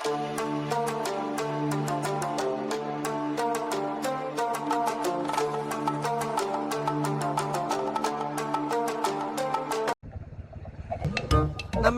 நம்ம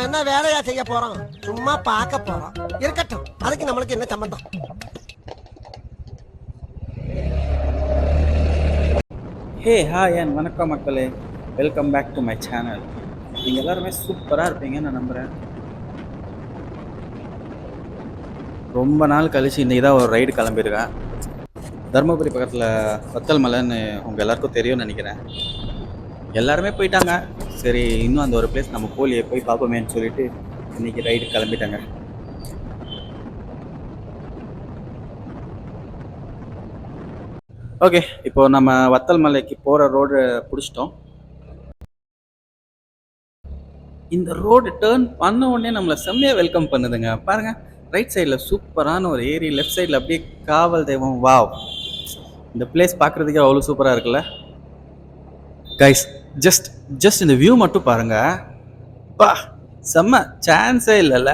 என்ன வேலையா செய்ய போறோம்? சும்மா பார்க்க போறோம். இருக்கட்டும், அதுக்கு நம்மளுக்கு என்ன சம்பந்தம்? ஹே ஹாய் அண்ட் வணக்கம் மக்களே, welcome back to my channel. நீங்கள் எல்லாருமே சூப்பராக இருப்பீங்கன்னு நான் நம்புகிறேன். ரொம்ப நாள் கழிச்சு இன்றைக்கி தான் ஒரு ரைடு கிளம்பியிருக்கேன். தருமபுரி பக்கத்தில் வத்தல் மலைன்னு உங்கள் எல்லாருக்கும் தெரியும்னு நினைக்கிறேன். எல்லாருமே போயிட்டாங்க. சரி, இன்னும் அந்த ஒரு பிளேஸ் நம்ம போலியே, போய் பார்ப்போமேன்னு சொல்லிட்டு இன்றைக்கி ரைடு கிளம்பிட்டாங்க. ஓகே, இப்போது நம்ம வத்தல் மலைக்கு போகிற ரோடு பிடிச்சிட்டோம். இந்த ரோடு டேர்ன் பண்ண உடனே நம்மளை செம்மையாக வெல்கம் பண்ணுதுங்க. பாருங்கள், ரைட் சைடில் சூப்பரான ஒரு ஏரி, லெஃப்ட் சைடில் அப்படியே காவல் தெய்வம். வாவ், இந்த பிளேஸ் பார்க்குறதுக்கே அவ்வளோ சூப்பராக இருக்குல்ல கைஸ். ஜஸ்ட் இந்த வியூ மட்டும் பாருங்க. பா, செம்ம, சான்ஸே இல்லைல்ல.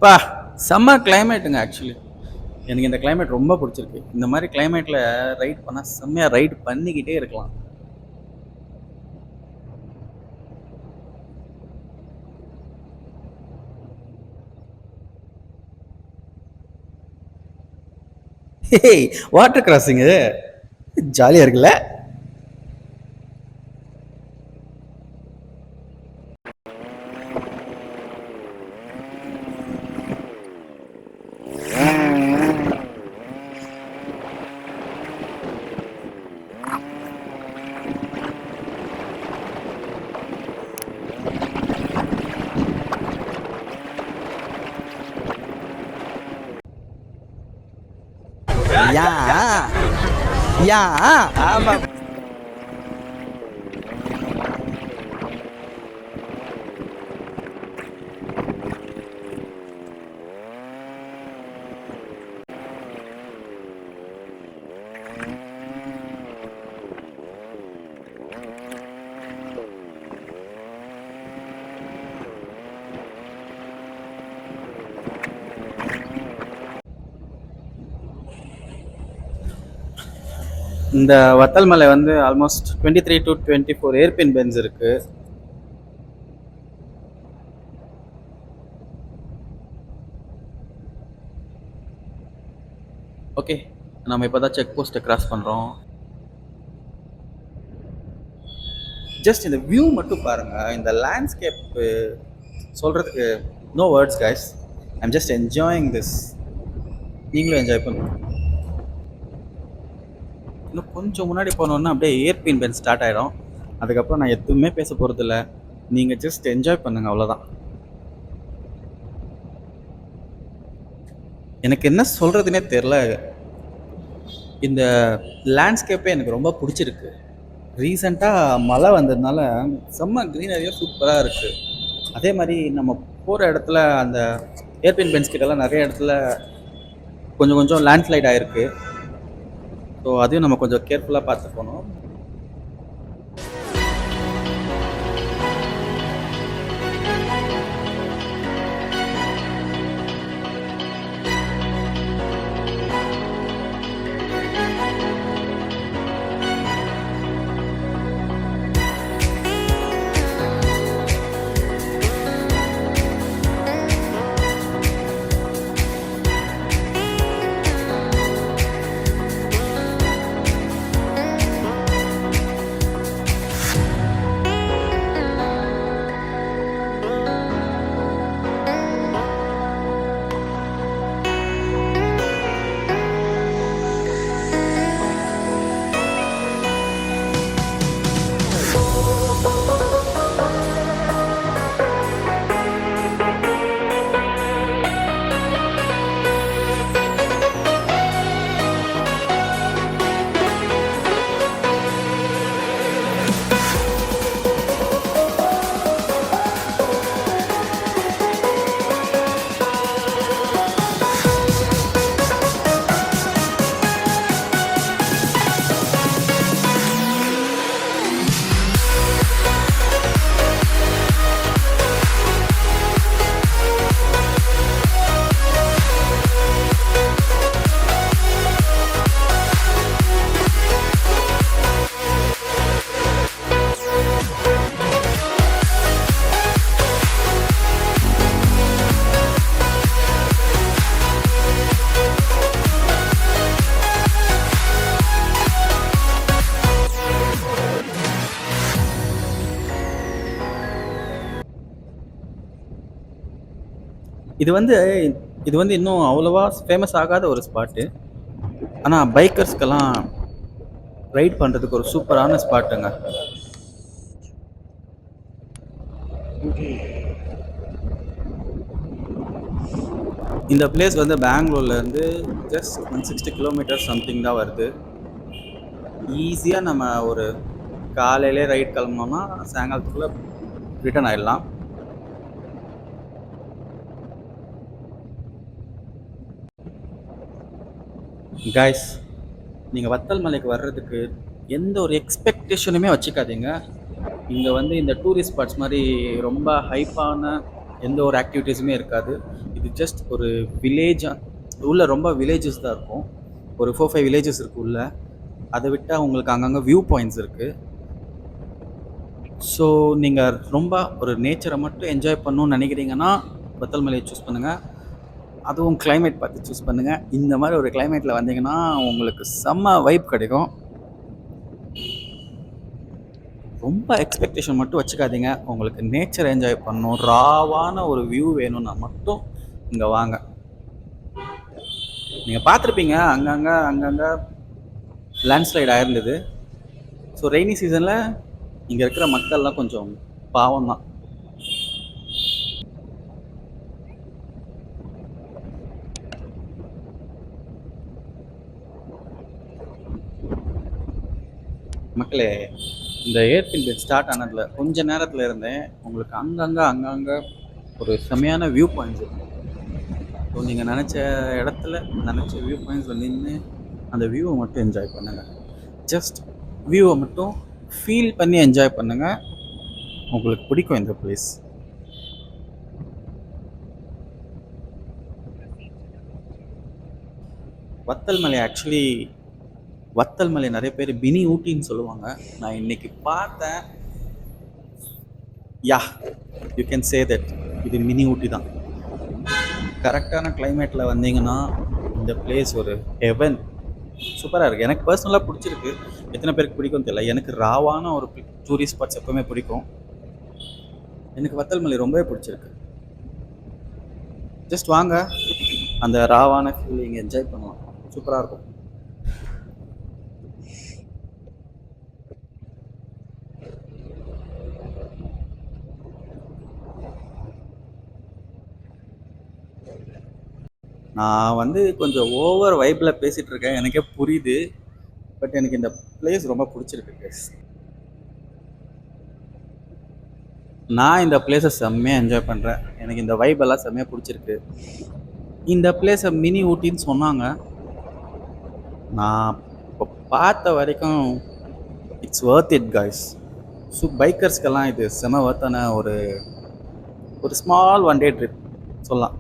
பா, செம்ம கிளைமேட்டுங்க. ஆக்சுவலி எனக்கு இந்த கிளைமேட் ரொம்ப பிடிச்சிருக்கு. இந்த மாதிரி கிளைமேட்டில் ரைட் பண்ணால் செம்மையாக ரைட் பண்ணிக்கிட்டே இருக்கலாம். வாட்டர் கிராசிங்கு ஜாலியாக இருக்குல்ல. யா ஆமா. இந்த வத்தல் மலை வந்து ஆல்மோஸ்ட் 23 to 24 ஏர்பின் பென்ஸ் இருக்கு. ஓகே, நம்ம இப்போ தான் செக் போஸ்ட்டை கிராஸ் பண்ணுறோம். ஜஸ்ட் இந்த வியூ மட்டும் பாருங்கள். இந்த லேண்ட்ஸ்கேப் சொல்கிறதுக்கு no words guys. I'm just enjoying this. நீங்களும் என்ஜாய் பண்ணுங்க. இன்னும் கொஞ்சம் முன்னாடி போனோன்னா அப்படியே ஏர்பின் பென் ஸ்டார்ட் ஆகிடும். அதுக்கப்புறம் நான் எதுவுமே பேச போகிறதில்ல. நீங்கள் ஜஸ்ட் என்ஜாய் பண்ணுங்கள், அவ்வளோதான். எனக்கு என்ன சொல்கிறதுனே தெரில. இந்த லேண்ட்ஸ்கேப்பே எனக்கு ரொம்ப பிடிச்சிருக்கு. ரீசெண்டாக மழை வந்ததுனால செம்ம க்ரீனரியாக சூப்பராக இருக்குது. அதே மாதிரி நம்ம போகிற இடத்துல அந்த ஏர்பின் பென்ஸ் கிட்டலாம் நிறைய இடத்துல கொஞ்சம் லேண்ட்ஸ்லைட் ஆகிருக்கு. ஸோ அதையும் நம்ம கொஞ்சம் கேர்ஃபுல்லாக பார்த்து போகணும். இது வந்து இது வந்து இன்னும் அவ்வளோவா ஃபேமஸ் ஆகாத ஒரு ஸ்பாட்டு. ஆனால் பைக்கர்ஸ்க்கெல்லாம் ரைட் பண்ணுறதுக்கு ஒரு சூப்பரான ஸ்பாட்டுங்க. இந்த பிளேஸ் வந்து பெங்களூர்லேருந்து ஜஸ்ட் 160 கிலோமீட்டர் சம்திங் தான் வருது. ஈஸியாக நம்ம ஒரு காலையிலே ரைட் கிளம்புனோம்னா சாயங்காலத்துக்குள்ளே ரிட்டர்ன் ஆயிடலாம். கைஸ், நீங்கள் வத்தல் மலைக்கு வர்றதுக்கு எந்த ஒரு எக்ஸ்பெக்டேஷனுமே வச்சுக்காதீங்க. இங்கே வந்து இந்த டூரிஸ்ட் ஸ்பாட்ஸ் மாதிரி ரொம்ப ஹைப்பான எந்த ஒரு ஆக்டிவிட்டீஸுமே இருக்காது. இது ஜஸ்ட் ஒரு வில்லேஜாக உள்ள ரொம்ப வில்லேஜஸ் தான் இருக்கும். ஒரு 4-5 வில்லேஜஸ் இருக்குது உள்ள. அதை விட்டால் உங்களுக்கு அங்கங்கே வியூ பாயிண்ட்ஸ் இருக்குது. ஸோ நீங்கள் ரொம்ப ஒரு நேச்சரை மட்டும் என்ஜாய் பண்ணணும்னு நினைக்கிறீங்கன்னா வத்தல் மலையை சூஸ் பண்ணுங்கள். அதுவும் கிளைமேட் பார்த்து சூஸ் பண்ணுங்கள். இந்த மாதிரி ஒரு கிளைமேட்டில் வந்தீங்கன்னா உங்களுக்கு செம்ம வைப் கிடைக்கும். ரொம்ப எக்ஸ்பெக்டேஷன் மட்டும் வச்சுக்காதீங்க. உங்களுக்கு நேச்சர் என்ஜாய் பண்ணணும், ராவான ஒரு வியூ வேணும்னா மட்டும் இங்கே வாங்க. நீங்கள் பார்த்துருப்பீங்க அங்கங்கே லேண்ட்ஸ்லைட் ஆயிருந்தது. ஸோ ரெய்னி சீசனில் இங்கே இருக்கிற மக்கள்லாம் கொஞ்சம் பாவம் தான். மக்களே, இந்த ஏர்பின் ஸ்டார்ட் ஆனதில் கொஞ்ச நேரத்தில் இருந்தேன் உங்களுக்கு அங்கங்கே ஒரு செமையான வியூ பாயிண்ட்ஸ் இருக்கும். ஸோ நீங்கள் நினச்ச இடத்துல நினச்ச வியூ பாயிண்ட்ஸில் நின்று அந்த வியூவை மட்டும் என்ஜாய் பண்ணுங்கள். ஜஸ்ட் வியூவை மட்டும் ஃபீல் பண்ணி என்ஜாய் பண்ணுங்கள். உங்களுக்கு பிடிக்கும் இந்த பிளேஸ். வத்தல் மலை நிறைய பேர் மினி ஊட்டின்னு சொல்லுவாங்க. நான் இன்னைக்கு பார்த்தேன். யா, யூ கேன் சே தட் இது மினி ஊட்டி தான். கரெக்டான கிளைமேட்டில் வந்தீங்கன்னா இந்த பிளேஸ் ஒரு ஹெவன். சூப்பராக இருக்குது. எனக்கு பர்சனலாக பிடிச்சிருக்கு. எத்தனை பேருக்கு பிடிக்கும் தெரியல. எனக்கு ராவான ஒரு டூரிஸ்ட் ஸ்பாட்ஸ் எப்போவுமே பிடிக்கும். எனக்கு வத்தல் மலை ரொம்பவே பிடிச்சிருக்கு. ஜஸ்ட் வாங்க, அந்த ராவான ஃபீலிங் என்ஜாய் பண்ணலாம். சூப்பராக இருக்கும். நான் வந்து கொஞ்சம் ஓவர் வைப்பில் பேசிகிட்டு இருக்கேன், எனக்கே புரியுது. பட் எனக்கு இந்த பிளேஸ் ரொம்ப பிடிச்சிருக்கு கைஸ். நான் இந்த பிளேஸை செம்மையாக என்ஜாய் பண்ணுறேன். எனக்கு இந்த வைப்பெல்லாம் செம்மையாக பிடிச்சிருக்கு. இந்த பிளேஸை மினி ஊட்டின்னு சொன்னாங்க. நான் இப்போ பார்த்த வரைக்கும் it's worth it guys. So பைக்கர்ஸ்க்கெல்லாம் இது செம ஒர்த்தான ஒரு ஸ்மால் ஒன் டே ட்ரிப் சொல்லலாம்.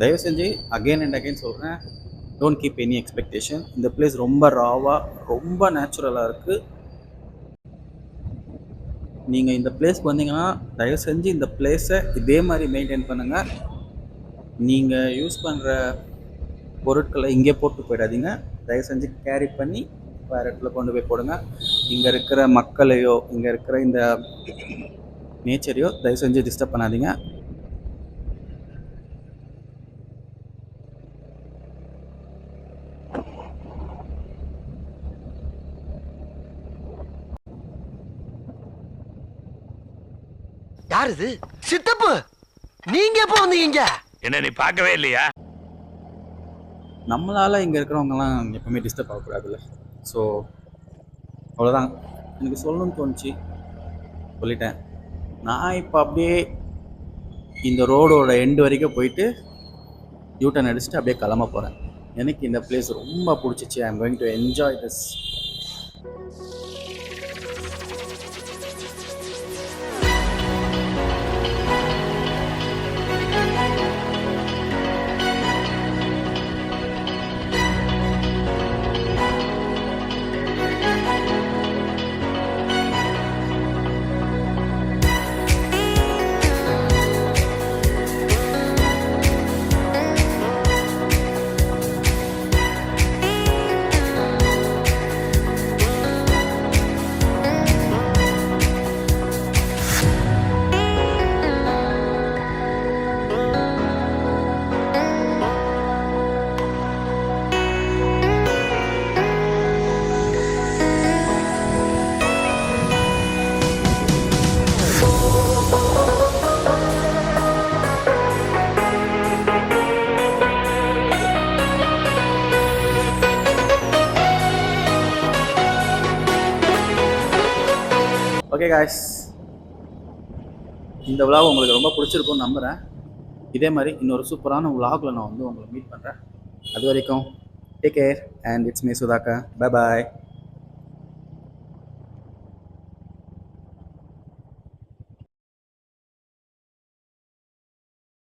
தயவு செஞ்சு அகெயின் அண்ட் அகெயின் சொல்கிறேன், டோன்ட் கீப் எனி எக்ஸ்பெக்டேஷன். இந்த பிளேஸ் ரொம்ப ராவாக ரொம்ப நேச்சுரலாக இருக்குது. நீங்கள் இந்த பிளேஸ்க்கு வந்தீங்கன்னா தயவு செஞ்சு இந்த பிளேஸை இதே மாதிரி மெயின்டைன் பண்ணுங்கள். நீங்கள் யூஸ் பண்ணுற பொருட்களை இங்கே போட்டு போயிடாதீங்க. தயவு செஞ்சு கேரி பண்ணி வேறு இடத்துல கொண்டு போய் போடுங்க. இங்கே இருக்கிற மக்களையோ இங்கே இருக்கிற இந்த நேச்சரையோ தயவு செஞ்சு டிஸ்டர்ப் பண்ணாதீங்க. யார் இது? சித்தப்பு, நீங்க எப்போ வந்தீங்க? என்ன நீ பார்க்கவே இல்லையா? நம்மளால் இங்கே இருக்கிறவங்கலாம் எப்பவுமே டிஸ்டர்ப் ஆகக்கூடாதுல்ல. ஸோ அவ்வளோதான் எனக்கு சொல்லணும்னு தோணுச்சு, சொல்லிட்டேன். நான் இப்போ அப்படியே இந்த ரோடோட எண்டு வரைக்கும் போயிட்டு யூட்டர்ன் அடிச்சுட்டு அப்படியே கிளம்ப போகிறேன். எனக்கு இந்த பிளேஸ் ரொம்ப பிடிச்சிச்சு. I am going to enjoy this. Okay guys, இந்த விலாக் உங்களுக்கு ரொம்ப பிடிச்சிருக்கும்னு நம்புகிறேன். இதே மாதிரி இன்னொரு சூப்பரான விலாகில் நான் வந்து உங்களை மீட் பண்ணுறேன். அது வரைக்கும் take care and it's me Sudhakar. Bye bye.